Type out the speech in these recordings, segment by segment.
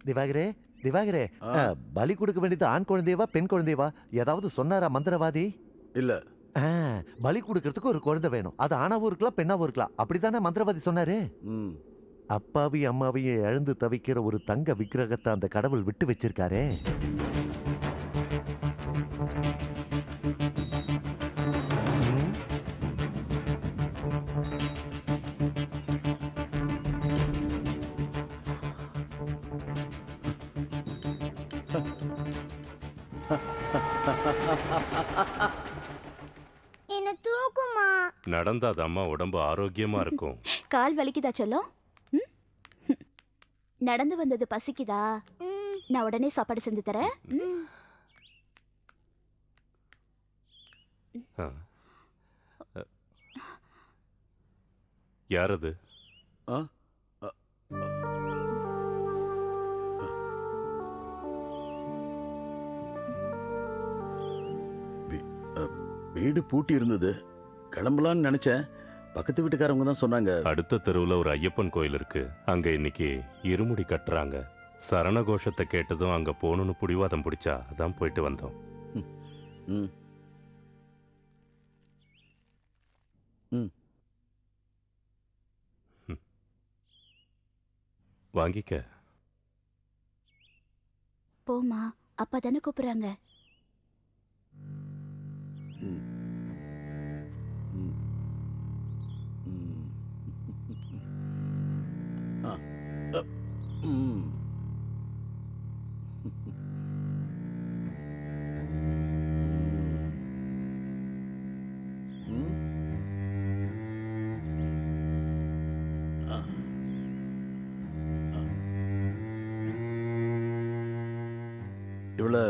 திவாகரே திவாகரே, பலி கொடுக்க வேண்டியது ஆண் குழந்தையவா பெண் குழந்தையவா ஏதாவது சொன்னாரா மந்திரவாதி? இல்ல. பலி கொடுக்கறதுக்கு ஒரு குழந்தை வேணும். அது ஆணாவும் இருக்கலாம் பெண்ணாவும் இருக்கலாம். அப்படித்தானே மந்திரவாதி சொன்னாரு. அப்பாவி அம்மாவையே இழந்து தவிக்கிற ஒரு தங்க விக்கிரகத்தை அந்த கடவுள் விட்டு வச்சிருக்காரே. என்ன தூக்குமா. நடந்தாத அம்மா உடம்பு ஆரோக்கியமா இருக்கும். கால் வலிக்குதா செல்லம்? நடந்து வந்தது பசிக்குதா? நான் உடனே சாப்பாடு செஞ்சு தரேன். யாரது? வீடு பூட்டி இருந்தது, கிளம்பலான்னு நினைச்சேன். பக்கத்து வீட்டுக்காரவங்க தான் சொன்னாங்க. அடுத்த தெருவுல ஒரு ஐயப்பன் கோயில் இருக்கு, அங்க இன்னைக்கு இருமுடி கட்டுறாங்க. சரண கோஷத்தை கேட்டதும் அங்க போகணும்னு புடிவாதம் பிடிச்சா அதான் போயிட்டு வந்தோம். வாங்கிக்க. போமா, அப்பா தானே கூப்பிடுறாங்க. இவளை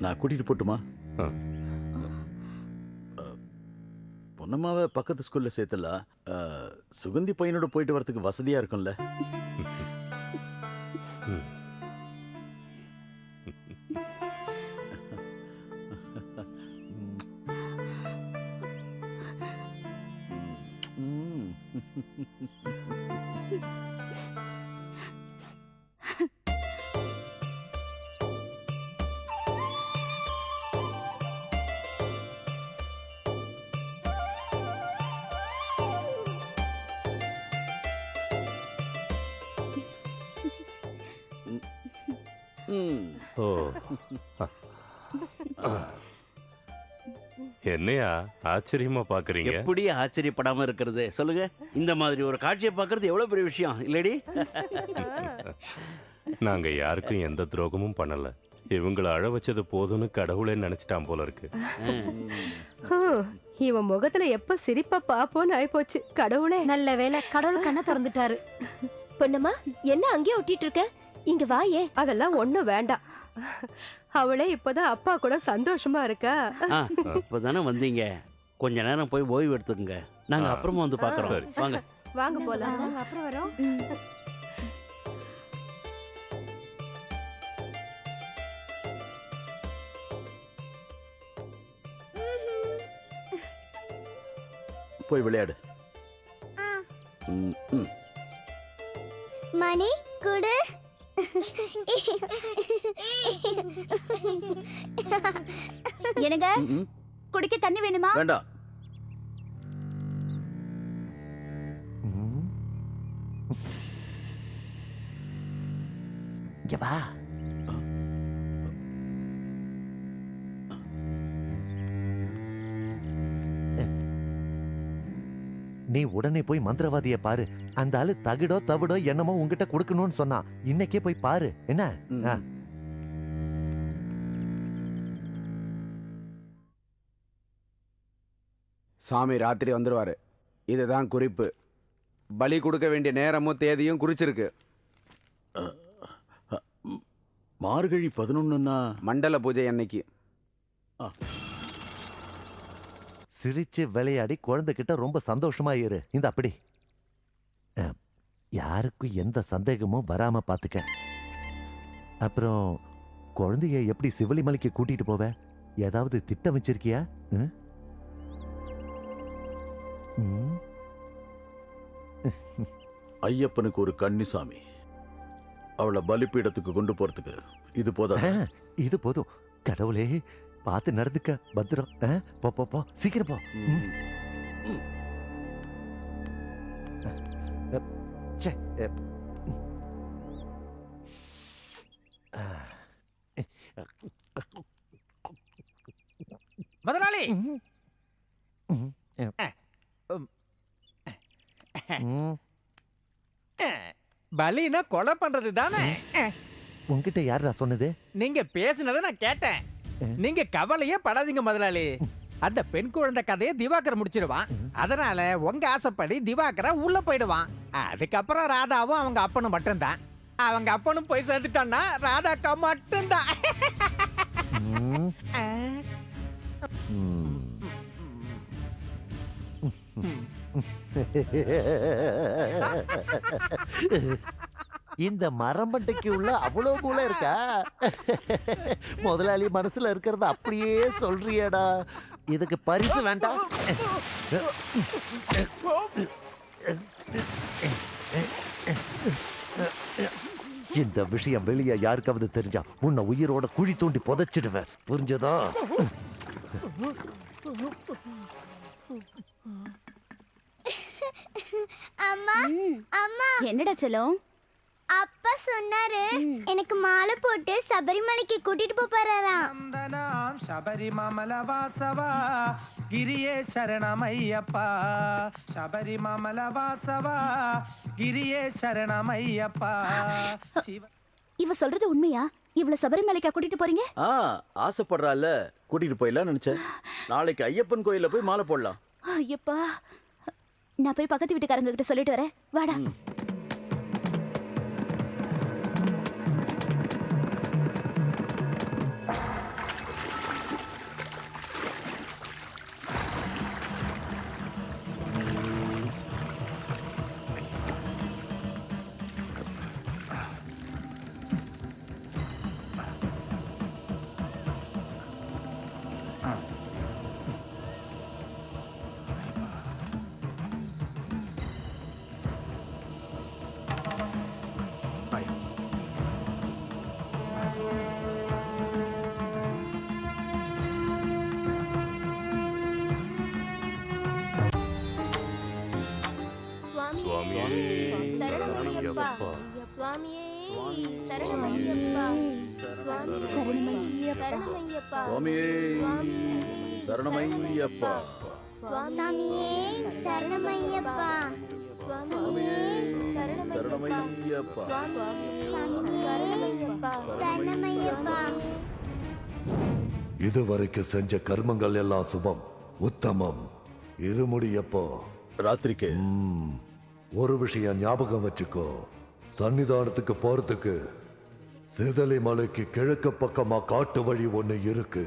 நான் கூட்டிட்டு போட்டுமா? பொன்னம்மாவை பக்கத்து ஸ்கூல்ல சேர்த்தலாம். சுகந்தி பையனோட போயிட்டு வரதுக்கு வசதியா இருக்கும்ல. என்னையா ஆச்சரியமா பாக்குறீங்க? எப்படி ஆச்சரியப்படாம இருக்கிறது சொல்லுங்க. இந்த மாதிரி ஒரு காட்சியை பார்க்கறது எவ்வளவு பெரிய விஷயம் இல்லடி? நாங்க யாருக்கும் எந்த துரோகமும் பண்ணல. இவங்களை அழ வச்சது போதும்னு கடவுளே நினைச்சிட்டான் போல இருக்கு. இவன் முகத்துல எப்ப சிரிப்பா பாப்போன்னு ஆயிப்போச்சு. கடவுளே, நல்ல வேளை கடவுள் கண்ணை திறந்துட்டாரு. பொன்னம்மா, என்ன அங்கேயே ஒட்டிட்டு இருக்க? இங்க வாயே. அதெல்லாம் ஒண்ணும் வேண்டாம். அவளே இப்பதான் அப்பா கூட சந்தோஷமா இருக்கா. இப்பதானே வந்தீங்க, கொஞ்ச நேரம் போய் ஓய்வு எடுத்துக்கங்க. நாங்க அப்புறமா வந்து பாக்குறோம். வாங்க வாங்க போலாம். அப்புறம் வரோம். போய் விளையாடு. மணி குடு. என்னங்க, குடிக்க தண்ணி வேணுமா? வேண்டாம். வா. நீ உடனே போய் மந்திரவாதிய பாரு. அந்த ஆளு தகுடோ தவிடோ என்னமோ உங்ககிட்ட கொடுக்கணும்னு சொன்னா. இன்னைக்கே போய் பாரு. என்ன? சாமி ராத்திரி வந்துருவாரு. இதுதான் குறிப்பு. பலி கொடுக்க வேண்டிய நேரமும் தேதியும் குறிச்சிருக்கு. மார்கழி 11ன்னா மண்டல பூஜை அன்னைக்கு. சிரிச்சு விளையாடி குழந்தைகிட்ட ரொம்ப சந்தோஷமா இரு. இந்த அப்படி யாருக்கும் எந்த சந்தேகமும் வராம பாத்துக்க. அப்புறம் குழந்தைய எப்படி சிவலிமலைக்கு கூட்டிட்டு போவ? ஏதாவது திட்டம் வச்சிருக்கியா? ஐயப்பனுக்கு ஒரு கன்னிசாமி, அவளை பலிப்பீடத்துக்கு கொண்டு போறதுக்கு இது போதும். இது போதும். கடவுளே, பார்த்து நடந்துக்க. பத்திரம். போ போ போ, சீக்கிரம் போ. ச்சே. முதலாளி, பலினா கொலை பண்றது தானே? உன்கிட்ட யாரா சொன்னது? நீங்க பேசுனதை நான் கேட்டேன். நீங்க கவலையே படாதீங்க முதலாளி. அந்த பெண் குழந்தை கதையை திவாகர் முடிச்சிடுவான். அதனால உங்க ஆசைப்படி திவாகரா உள்ள போயிடுவான். அதுக்கப்புறம் ராதாவும் அவங்க அப்பனும் மட்டும்தான். அவங்க அப்பனும் போய் சேர்ந்துட்டான்னா ராதாக்கா மட்டும்தான். இந்த மரமண்டைக்கு உள்ள அவ்வளவு மூளை இருக்கா? முதலாளி மனசுல இருக்கிறத அப்படியே சொல்றியேடா. இதுக்கு பரிசு வேண்டாம். இந்த விஷயம் வெளியே யாருக்காவது தெரிஞ்சா உன்னை உயிரோட குழி தோண்டி புதைச்சிடுவேன். புரிஞ்சதா? அம்மா, அம்மா, என்னடா செல்லம்? அப்பா சொன்னாரு எனக்கு மாலை போட்டு சபரிமலைக்கு கூட்டிட்டு போறாராம். சபரிமல வாசவா கிரியே சரணமையப்பா. சபரிமல வாசவா கிரியே சரணமையப்பா. இவ சொல்றது உண்மையா? இவ்வளவு சபரிமலைக்கா கூட்டிட்டு போறீங்க? ஆசைப்படுறால கூட்டிட்டு போயிடலாம் நினைச்சேன். நாளைக்கு ஐயப்பன் கோயில போய் மாலை போடலாம். ஐயப்பா, நான் போய் பக்கத்து வீட்டுக்காரங்க கிட்ட சொல்லிட்டு வரேன். வாடா. சரணமையப்பா, சுவாமியே சரணமையப்பா, சரணமையப்பா, சுவாமியே சரணமையப்பா, சுவாமியே சரணமையப்பா, சுவாமியே சரணமையப்பா, சரணமையப்பா, சரணமையப்பா. இதுவரைக்கும் செஞ்ச கர்மங்கள் எல்லாம் சுபம், உத்தமம். இருமுடியப்போ ராத்திரிக்கு ஒரு விஷயம் ஞாபகம் வச்சுக்கோ. சன்னிதானத்துக்கு போறதுக்கு சிதலி மலைக்கு கிழக்கு பக்கமா காட்டு வழி ஒண்ணு இருக்கு.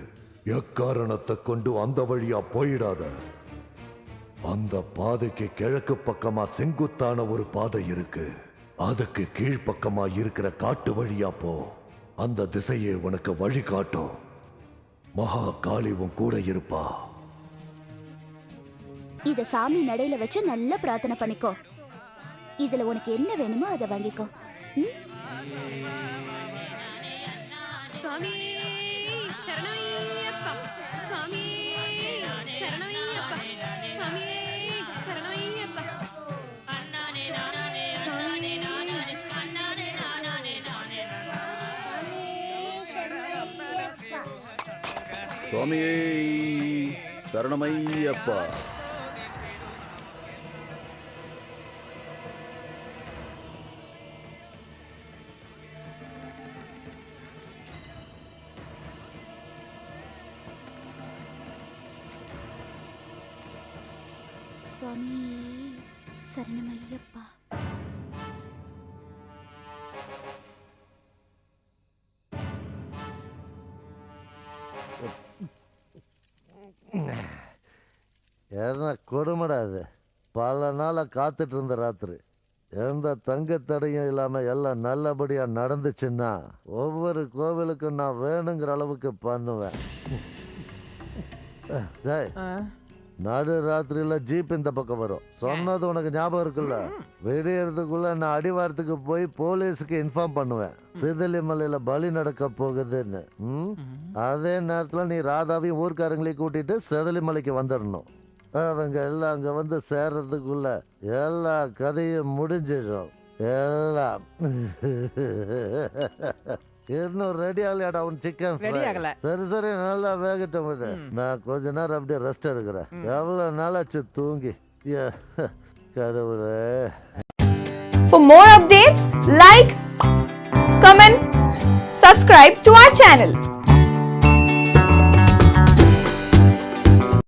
எக்காரணத்தை கொண்டு அந்த வழியா போயிடாத. அந்த பாதைக்கு கிழக்கு பக்கமா செங்குத்தான ஒரு பாதை இருக்கு. அதுக்கு கீழ்ப்பக்கமா இருக்கிற காட்டு வழியா போ. அந்த திசையே உனக்கு வழி காட்டும். மகா காளி உன் கூட இருப்பா. இத சாமி நடையில வச்சு நல்லா பிரார்த்தனை பண்ணிக்கோ. இதுல உனக்கு என்ன வேணுமோ அதை வாங்கிக்கோ. சுவாமி சரணமையப்பா, சுவாமி சரணமையப்பா, சுவாமி சரணமையப்பா. சுவாமியே சரணமையப்பா. சுவாமி சரணமையப்பா. என்ன கொடுமடா அது. பல நாளா காத்துட்டு இருந்த ராத்திரி. எந்த தங்கத்தடையும் இல்லாம எல்லாம் நல்லபடியா நடந்துச்சுன்னா ஒவ்வொரு கோவிலுக்கும் நான் வேணுங்கிற அளவுக்கு பண்ணுவேன். டேய், நடு ராத்திரியில ஜீப் இந்த பக்கம் வரும். சொன்னது உனக்கு ஞாபகம் இருக்குல்ல? விடியறதுக்குள்ள நான் அடிவாரத்துக்கு போய் போலீஸுக்கு இன்ஃபார்ம் பண்ணுவேன் சிதலி மலையில பலி நடக்க போகுதுன்னு. அதே நேரத்துல நீ ராதாவையும் ஊர்க்காரங்களையும் கூட்டிட்டு சிதலி மலைக்கு வந்துடணும். அவங்க எல்லாம் அங்க வந்து சேர்றதுக்குள்ள எல்லா கதையும் முடிஞ்சிடும். எல்லாம் இன்னும் ரெடி ஆகலையாடா உன் சிக்கன் ரெடி ஆகல. சரி சரி நல்லா வேகட்டும் விடு. நான் கொஞ்ச நேரம் அப்படியே ரெஸ்ட் எடுக்கிறேன். எவ்வளவு நாளாச்சு தூங்கி. கடவுளே. For more updates, like, comment, subscribe to our channel.